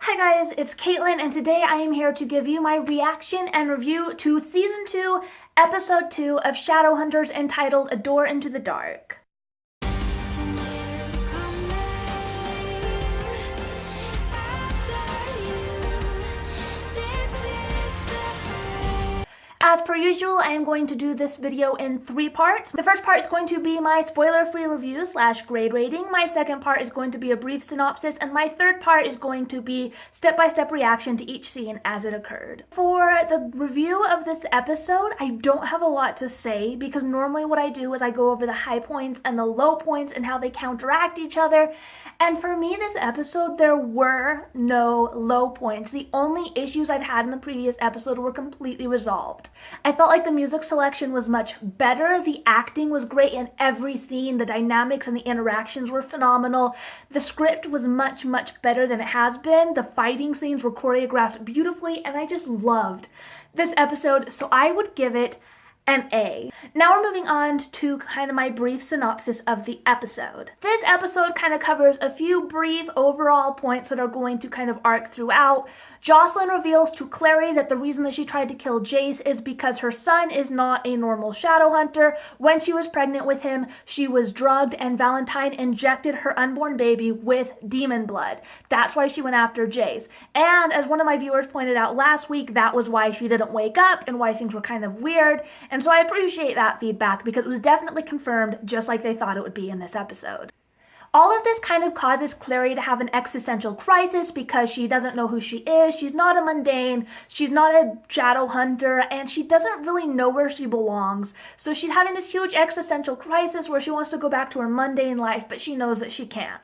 Hi guys, it's Caitlin, and today I am here to give you my reaction and review to Season 2, Episode 2 of Shadowhunters entitled A Door into the Dark. As per usual, I am going to do this video in 3 parts. The first part is going to be my spoiler-free review / grade rating. My second part is going to be a brief synopsis, and my third part is going to be step-by-step reaction to each scene as it occurred. For the review of this episode, I don't have a lot to say because normally what I do is I go over the high points and the low points and how they counteract each other. And for me, this episode, there were no low points. The only issues I'd had in the previous episode were completely resolved. I felt like the music selection was much better, the acting was great in every scene, the dynamics and the interactions were phenomenal, the script was much better than it has been, the fighting scenes were choreographed beautifully, and I just loved this episode, so I would give it an A. Now we're moving on to kind of my brief synopsis of the episode. This episode kind of covers a few brief overall points that are going to kind of arc throughout. Jocelyn reveals to Clary that the reason that she tried to kill Jace is because her son is not a normal Shadowhunter. When she was pregnant with him, she was drugged and Valentine injected her unborn baby with demon blood. That's why she went after Jace. And as one of my viewers pointed out last week, that was why she didn't wake up and why things were kind of weird. And so I appreciate that feedback because it was definitely confirmed just like they thought it would be in this episode. All of this kind of causes Clary to have an existential crisis because she doesn't know who she is, she's not a mundane, she's not a shadow hunter, and she doesn't really know where she belongs. So she's having this huge existential crisis where she wants to go back to her mundane life, but she knows that she can't.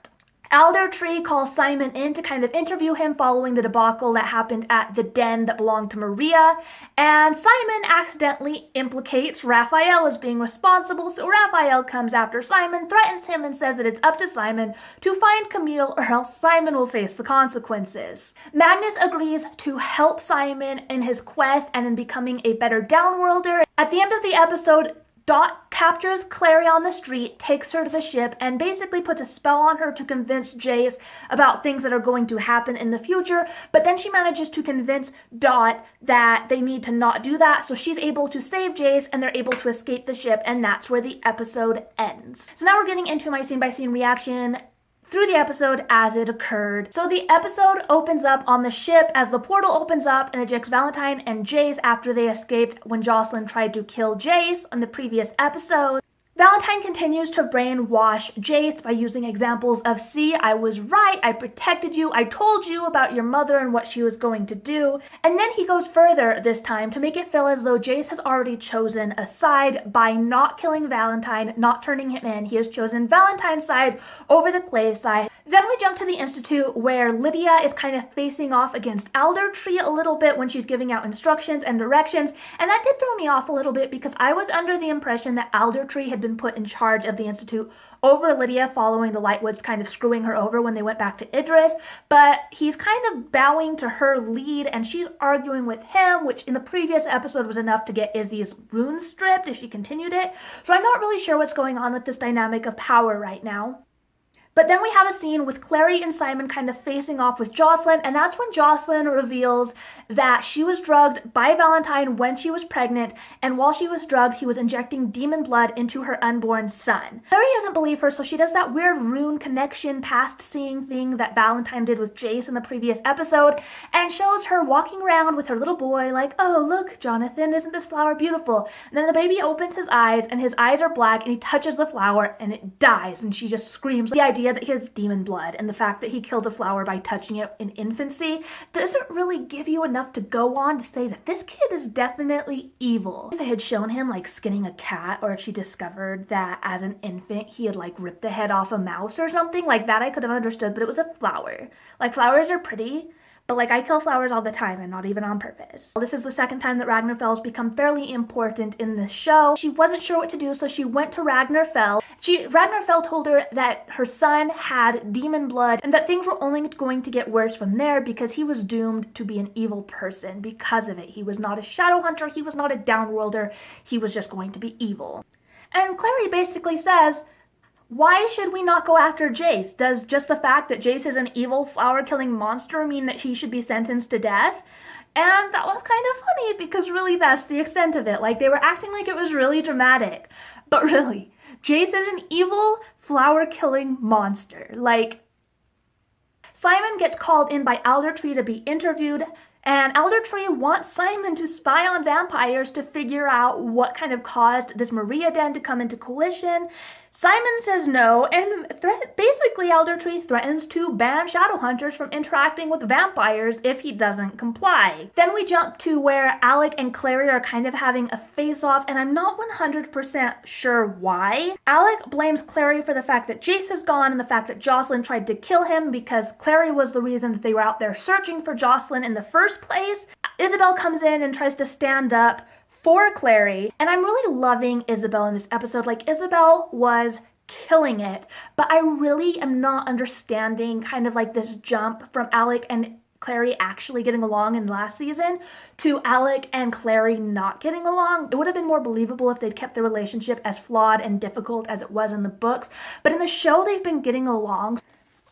Aldertree calls Simon in to kind of interview him following the debacle that happened at the den that belonged to Maria, and Simon accidentally implicates Raphael as being responsible, so Raphael comes after Simon, threatens him, and says that it's up to Simon to find Camille or else Simon will face the consequences. Magnus agrees to help Simon in his quest and in becoming a better downworlder. At the end of the episode, Dot captures Clary on the street, takes her to the ship, and basically puts a spell on her to convince Jace about things that are going to happen in the future, but then she manages to convince Dot that they need to not do that, so she's able to save Jace, and they're able to escape the ship, and that's where the episode ends. So now we're getting into my scene-by-scene reaction through the episode as it occurred. So the episode opens up on the ship as the portal opens up and ejects Valentine and Jace after they escaped when Jocelyn tried to kill Jace on the previous episode. Valentine continues to brainwash Jace by using examples of, see, I was right, I protected you, I told you about your mother and what she was going to do. And then he goes further this time to make it feel as though Jace has already chosen a side by not killing Valentine, not turning him in. He has chosen Valentine's side over the Clave side. Then we jump to the Institute where Lydia is kind of facing off against Aldertree a little bit when she's giving out instructions and directions, and that did throw me off a little bit because I was under the impression that Aldertree had been put in charge of the Institute over Lydia following the Lightwoods kind of screwing her over when they went back to Idris, but he's kind of bowing to her lead and she's arguing with him, which in the previous episode was enough to get Izzy's runes stripped if she continued it. So I'm not really sure what's going on with this dynamic of power right now. But then we have a scene with Clary and Simon kind of facing off with Jocelyn, and that's when Jocelyn reveals that she was drugged by Valentine when she was pregnant, and while she was drugged, he was injecting demon blood into her unborn son. Clary doesn't believe her, so she does that weird rune connection past seeing thing that Valentine did with Jace in the previous episode, and shows her walking around with her little boy like, oh, look, Jonathan, isn't this flower beautiful? And then the baby opens his eyes, and his eyes are black, and he touches the flower, and it dies, and she just screams. The idea that he has demon blood and the fact that he killed a flower by touching it in infancy doesn't really give you enough to go on to say that this kid is definitely evil. If it had shown him like skinning a cat, or if she discovered that as an infant he had like ripped the head off a mouse or something like that, I could have understood, but it was a flower. Like, flowers are pretty, but like, I kill flowers all the time and not even on purpose. This is the second time that Ragnarfell's become fairly important in this show. She wasn't sure what to do, so she went to Ragnarfell. Ragnarfell told her that her son had demon blood and that things were only going to get worse from there because he was doomed to be an evil person because of it. He was not a shadow hunter, he was not a downworlder, he was just going to be evil. And Clary basically says, Why should we not go after Jace? Does just the fact that Jace is an evil flower-killing monster mean that he should be sentenced to death? And that was kind of funny because really that's the extent of it. Like, they were acting like it was really dramatic. But really, Jace is an evil flower-killing monster. Like, Simon gets called in by Aldertree to be interviewed, and Aldertree wants Simon to spy on vampires to figure out what kind of caused this Maria den to come into collision. Simon says no, and basically Aldertree threatens to ban Shadowhunters from interacting with vampires if he doesn't comply. Then we jump to where Alec and Clary are kind of having a face-off, and I'm not 100% sure why. Alec blames Clary for the fact that Jace is gone and the fact that Jocelyn tried to kill him because Clary was the reason that they were out there searching for Jocelyn in the first place. Isabel comes in and tries to stand up for Clary, and I'm really loving Isabel in this episode. Like, Isabel was killing it, but I really am not understanding kind of like this jump from Alec and Clary actually getting along in last season to Alec and Clary not getting along. It would have been more believable if they'd kept the relationship as flawed and difficult as it was in the books, but in the show they've been getting along.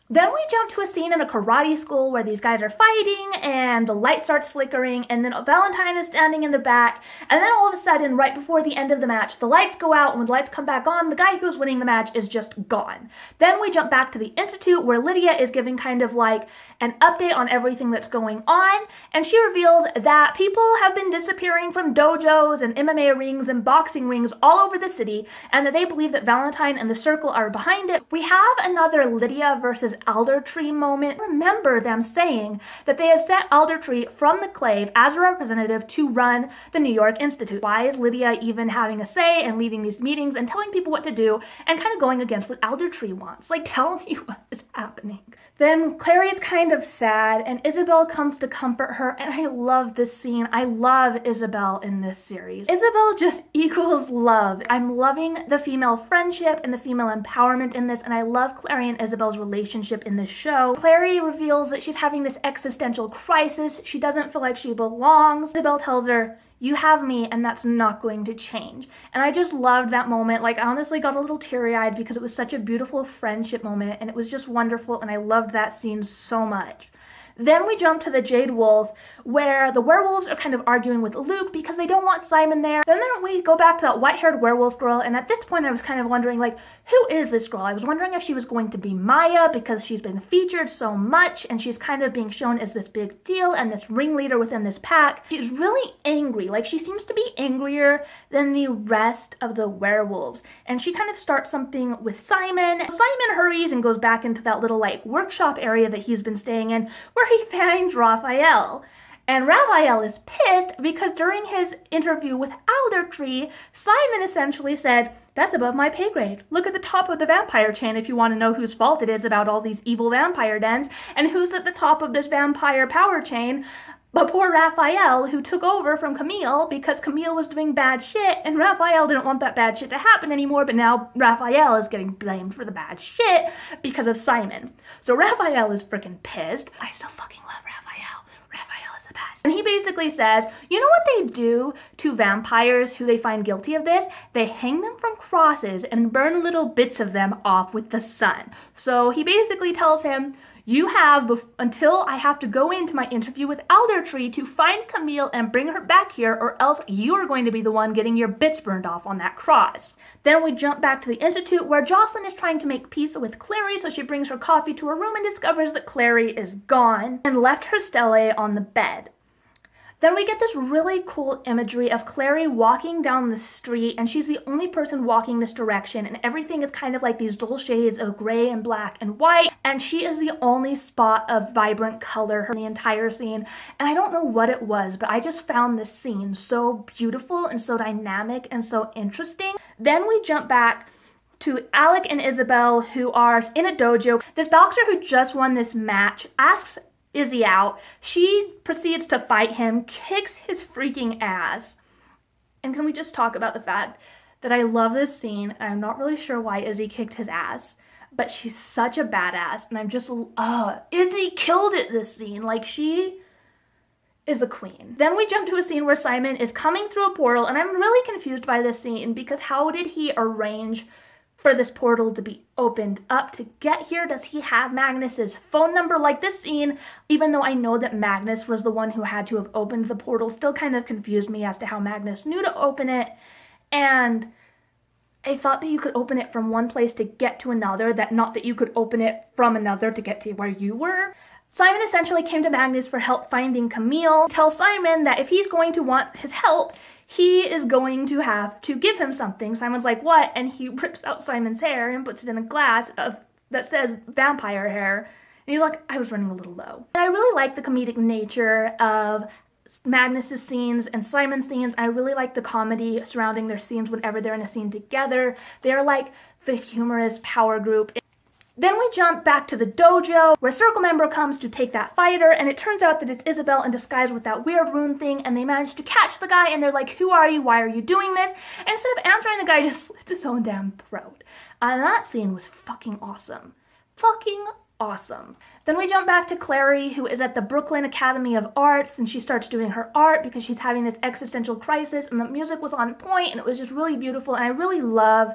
Then we jump to a scene in a karate school where these guys are fighting and the light starts flickering, and then Valentine is standing in the back, and then all of a sudden, right before the end of the match, the lights go out, and when the lights come back on, the guy who's winning the match is just gone. Then we jump back to the Institute where Lydia is giving kind of like an update on everything that's going on, and she reveals that people have been disappearing from dojos and MMA rings and boxing rings all over the city, and that they believe that Valentine and the Circle are behind it. We have another Lydia versus Aldertree moment. Remember them saying that they have sent Aldertree from the Clave as a representative to run the New York Institute. Why is Lydia even having a say and leading these meetings and telling people what to do and kind of going against what Aldertree wants? Like, tell me what is happening. Then Clary is kind of sad, and Isabel comes to comfort her, and I love this scene. I love Isabel in this series. Isabel just equals love. I'm loving the female friendship and the female empowerment in this, and I love Clary and Isabel's relationship in this show. Clary reveals that she's having this existential crisis. She doesn't feel like she belongs. Isabel tells her, "You have me, and that's not going to change." And I just loved that moment. Like, I honestly got a little teary-eyed because it was such a beautiful friendship moment, and it was just wonderful, and I loved that scene so much. Then we jump to the Jade Wolf, where the werewolves are kind of arguing with Luke because they don't want Simon there. Then we go back to that white-haired werewolf girl, and at this point I was kind of wondering, like, who is this girl? I was wondering if she was going to be Maya because she's been featured so much, and she's kind of being shown as this big deal and this ringleader within this pack. She's really angry. Like, she seems to be angrier than the rest of the werewolves, and she kind of starts something with Simon. Simon hurries and goes back into that little, like, workshop area that he's been staying in, where he finds Raphael. And Raphael is pissed because during his interview with Aldertree, Simon essentially said, "That's above my pay grade. Look at the top of the vampire chain if you want to know whose fault it is about all these evil vampire dens, and who's at the top of this vampire power chain but poor Raphael, who took over from Camille because Camille was doing bad shit, and Raphael didn't want that bad shit to happen anymore, but now Raphael is getting blamed for the bad shit because of Simon." So Raphael is freaking pissed. I still fucking love Raphael. Raphael is the best. And he basically says, you know what they do to vampires who they find guilty of this? They hang them from crosses and burn little bits of them off with the sun. So he basically tells him, you have until I have to go into my interview with Aldertree to find Camille and bring her back here, or else you are going to be the one getting your bits burned off on that cross. Then we jump back to the Institute where Jocelyn is trying to make peace with Clary, so she brings her coffee to her room and discovers that Clary is gone and left her stele on the bed. Then we get this really cool imagery of Clary walking down the street, and she's the only person walking this direction, and everything is kind of like these dull shades of gray and black and white, and she is the only spot of vibrant color in the entire scene. And I don't know what it was, but I just found this scene so beautiful and so dynamic and so interesting. Then we jump back to Alec and Isabel, who are in a dojo. This boxer who just won this match asks Izzy out. She proceeds to fight him, kicks his freaking ass. And can we just talk about the fact that I love this scene, and I'm not really sure why Izzy kicked his ass, but she's such a badass, and I'm just, Izzy killed it this scene. Like, she is a queen. Then we jump to a scene where Simon is coming through a portal, and I'm really confused by this scene because how did he arrange for this portal to be opened up to get here? Does he have Magnus's phone number? Like, this scene, even though I know that Magnus was the one who had to have opened the portal, still kind of confused me as to how Magnus knew to open it. And I thought that you could open it from one place to get to another, not that you could open it from another to get to where you were. Simon essentially came to Magnus for help finding Camille, tells Simon that if he's going to want his help, he is going to have to give him something. Simon's like, what? And he rips out Simon's hair and puts it in a glass that says vampire hair. And he's like, I was running a little low. And I really like the comedic nature of Magnus's scenes and Simon's scenes. I really like the comedy surrounding their scenes whenever they're in a scene together. They're like the humorous power group. Then we jump back to the dojo where a circle member comes to take that fighter, and it turns out that it's Isabel in disguise with that weird rune thing, and they manage to catch the guy, and they're like, who are you? Why are you doing this? And instead of answering, the guy just slits his own damn throat. And that scene was fucking awesome. Fucking awesome. Then we jump back to Clary, who is at the Brooklyn Academy of Arts, and she starts doing her art because she's having this existential crisis, and the music was on point, and it was just really beautiful, and I really love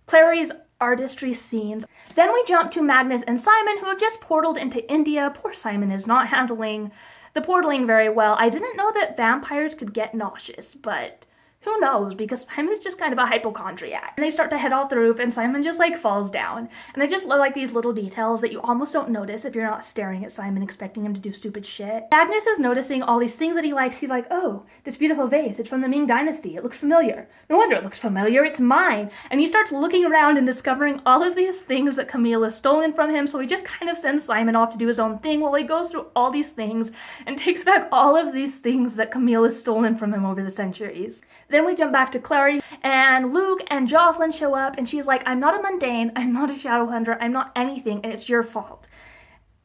Clary's artistry scenes. Then we jump to Magnus and Simon, who have just portaled into India. Poor Simon is not handling the portaling very well. I didn't know that vampires could get nauseous, but who knows, because Simon's just kind of a hypochondriac. And they start to head off the roof, and Simon just like falls down. And I just love like these little details that you almost don't notice if you're not staring at Simon expecting him to do stupid shit. Magnus is noticing all these things that he likes. He's like, oh, this beautiful vase, it's from the Ming Dynasty. It looks familiar. No wonder it looks familiar, it's mine. And he starts looking around and discovering all of these things that Camille has stolen from him, so he just kind of sends Simon off to do his own thing while he goes through all these things and takes back all of these things that Camille has stolen from him over the centuries. Then we jump back to Clary, and Luke and Jocelyn show up, and she's like, I'm not a mundane, I'm not a Shadowhunter, I'm not anything, and it's your fault.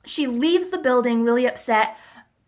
She leaves the building really upset.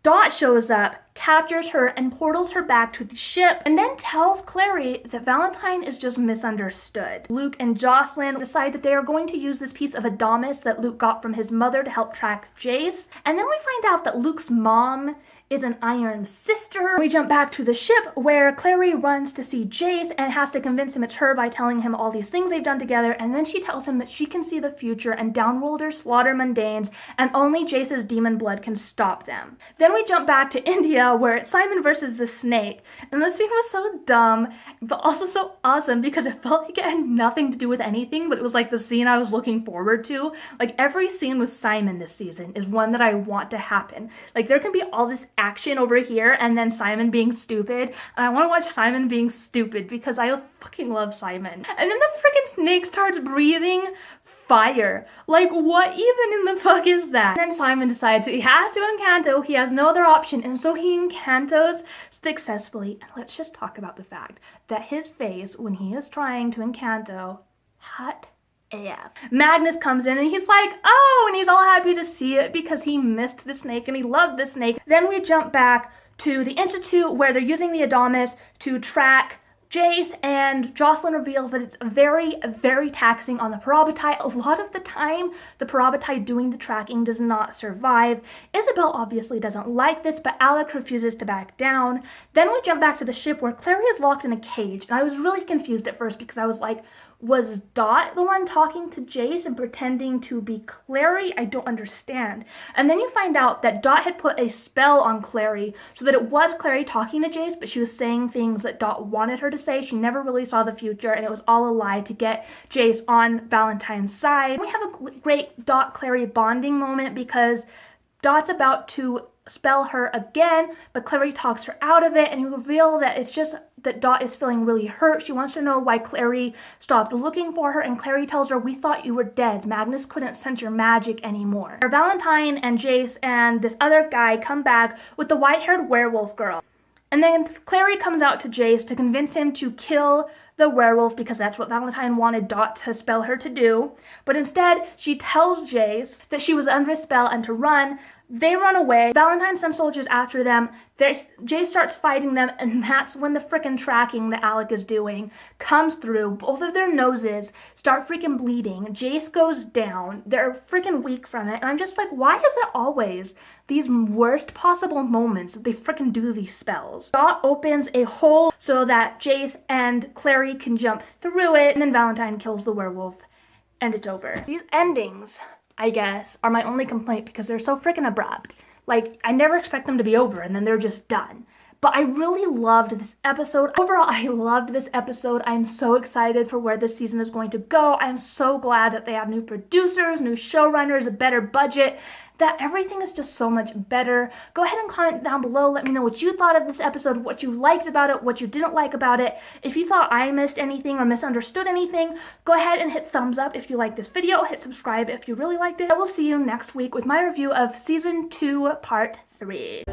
Dot shows up, captures her, and portals her back to the ship, and then tells Clary that Valentine is just misunderstood. Luke and Jocelyn decide that they are going to use this piece of Adamas that Luke got from his mother to help track Jace, and then we find out that Luke's mom is an Iron Sister. We jump back to the ship where Clary runs to see Jace and has to convince him it's her by telling him all these things they've done together, and then she tells him that she can see the future and Downworlders slaughter mundanes and only Jace's demon blood can stop them. Then we jump back to India where it's Simon versus the snake, and the scene was so dumb but also so awesome because it felt like it had nothing to do with anything, but it was like the scene I was looking forward to. Like every scene with Simon this season is one that I want to happen. Like there can be all this action over here and then Simon being stupid, and I want to watch Simon being stupid because I fucking love Simon. And then the freaking snake starts breathing fire. Like what even in the fuck is that? And then Simon decides he has to incanto, he has no other option, and so he incantos successfully. And let's just talk about the fact that his face when he is trying to incanto, hot AF. Magnus comes in and he's like, oh, and he's all happy to see it because he missed the snake and he loved the snake. Then we jump back to the Institute where they're using the Adamas to track Jace, and Jocelyn reveals that it's very, very taxing on the Parabatai. A lot of the time, the Parabatai doing the tracking does not survive. Isabel obviously doesn't like this, but Alec refuses to back down. Then we jump back to the ship where Clary is locked in a cage, and I was really confused at first because I was like, was Dot the one talking to Jace and pretending to be Clary? I don't understand. And then you find out that Dot had put a spell on Clary so that it was Clary talking to Jace, but she was saying things that Dot wanted her to say. She never really saw the future, and it was all a lie to get Jace on Valentine's side. We have a great Dot-Clary bonding moment because Dot's about to spell her again, but Clary talks her out of it, and you reveal that it's just that Dot is feeling really hurt. She wants to know why Clary stopped looking for her, and Clary tells her, we thought you were dead. Magnus couldn't sense your magic anymore. Valentine and Jace and this other guy come back with the white-haired werewolf girl. And then Clary comes out to Jace to convince him to kill the werewolf because that's what Valentine wanted Dot to spell her to do. But instead, she tells Jace that she was under a spell and to run. They run away. Valentine sends soldiers after them. Jace starts fighting them, and that's when the frickin' tracking that Alec is doing comes through. Both of their noses start freaking bleeding. Jace goes down. They're freaking weak from it. And I'm just like, why is it always these worst possible moments that they frickin' do these spells? Dot opens a hole so that Jace and Clary can jump through it, and then Valentine kills the werewolf and it's over. These endings, I guess, are my only complaint because they're so freaking abrupt. Like, I never expect them to be over and then they're just done. But I really loved this episode. Overall, I loved this episode. I'm so excited for where this season is going to go. I'm so glad that they have new producers, new showrunners, a better budget, that everything is just so much better. Go ahead and comment down below. Let me know what you thought of this episode, what you liked about it, what you didn't like about it. If you thought I missed anything or misunderstood anything, go ahead and hit thumbs up if you like this video. Hit subscribe if you really liked it. I will see you next week with my review of Season 2, Part 3.